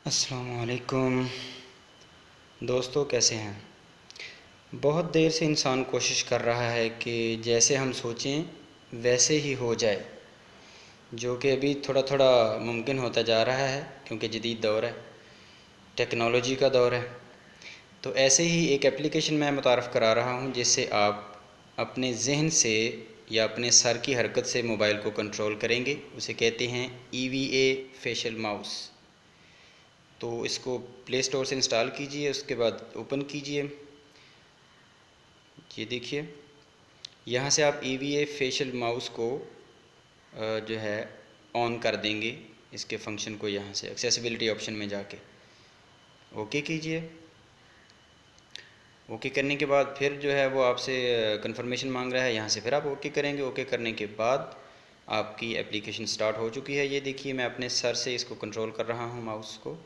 अस्सलामुअलैकुम दोस्तों, कैसे हैं। बहुत देर से इंसान कोशिश कर रहा है कि जैसे हम सोचें वैसे ही हो जाए, जो कि अभी थोड़ा थोड़ा मुमकिन होता जा रहा है क्योंकि जदीद दौर है, टेक्नोलॉजी का दौर है। तो ऐसे ही एक एप्लीकेशन मैं मुतारफ़ करा रहा हूँ जिससे आप अपने जहन से या अपने सर की हरकत से मोबाइल को कंट्रोल करेंगे। उसे कहते हैं EVA फेशियल माउस। तो इसको प्ले स्टोर से इंस्टॉल कीजिए, उसके बाद ओपन कीजिए। ये देखिए, यहाँ से आप EVA फेशियल माउस को जो है ऑन कर देंगे। इसके फंक्शन को यहाँ से एक्सेसिबिलिटी ऑप्शन में जाके ओके कीजिए। ओके करने के बाद फिर जो है वो आपसे कंफर्मेशन मांग रहा है, यहाँ से फिर आप ओके करेंगे। ओके करने के बाद आपकी एप्लीकेशन स्टार्ट हो चुकी है। ये देखिए, मैं अपने सर से इसको कंट्रोल कर रहा हूँ माउस को।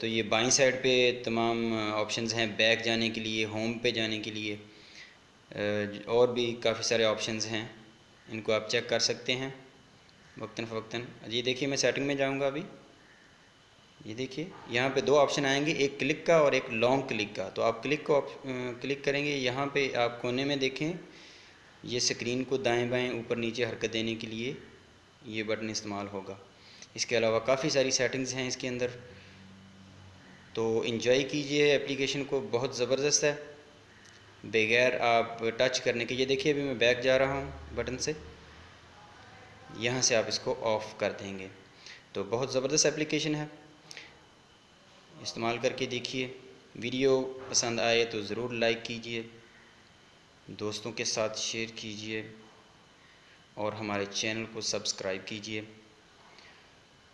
तो ये बाईं साइड पे तमाम ऑप्शंस हैं, बैक जाने के लिए, होम पे जाने के लिए, और भी काफ़ी सारे ऑप्शंस हैं। इनको आप चेक कर सकते हैं वक्तन फ़वक्तन। ये देखिए, मैं सेटिंग में जाऊंगा अभी। ये देखिए, यहाँ पे दो ऑप्शन आएंगे, एक क्लिक का और एक लॉन्ग क्लिक का। तो आप क्लिक को क्लिक करेंगे। यहाँ पे आप कोने में देखें, ये स्क्रीन को दाएं बाएं ऊपर नीचे हरकत देने के लिए ये बटन इस्तेमाल होगा। इसके अलावा काफ़ी सारी सेटिंग्स हैं इसके अंदर। तो इन्जॉय कीजिए एप्लीकेशन को, बहुत ज़बरदस्त है बगैर आप टच करने के। ये देखिए, अभी मैं बैक जा रहा हूँ बटन से, यहाँ से आप इसको ऑफ़ कर देंगे। तो बहुत ज़बरदस्त एप्लीकेशन है, इस्तेमाल करके देखिए। वीडियो पसंद आए तो ज़रूर लाइक कीजिए, दोस्तों के साथ शेयर कीजिए और हमारे चैनल को सब्सक्राइब कीजिए।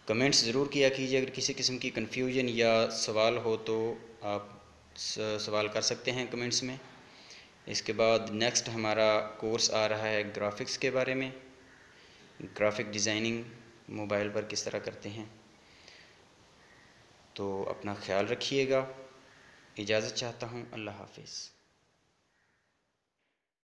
कमेंट्स ज़रूर किया कीजिए। अगर किसी किस्म की कन्फ्यूजन या सवाल हो तो आप सवाल कर सकते हैं कमेंट्स में। इसके बाद नेक्स्ट हमारा कोर्स आ रहा है ग्राफ़िक्स के बारे में, ग्राफ़िक डिज़ाइनिंग मोबाइल पर किस तरह करते हैं। तो अपना ख्याल रखिएगा। इजाज़त चाहता हूँ। अल्लाह हाफ़िज़।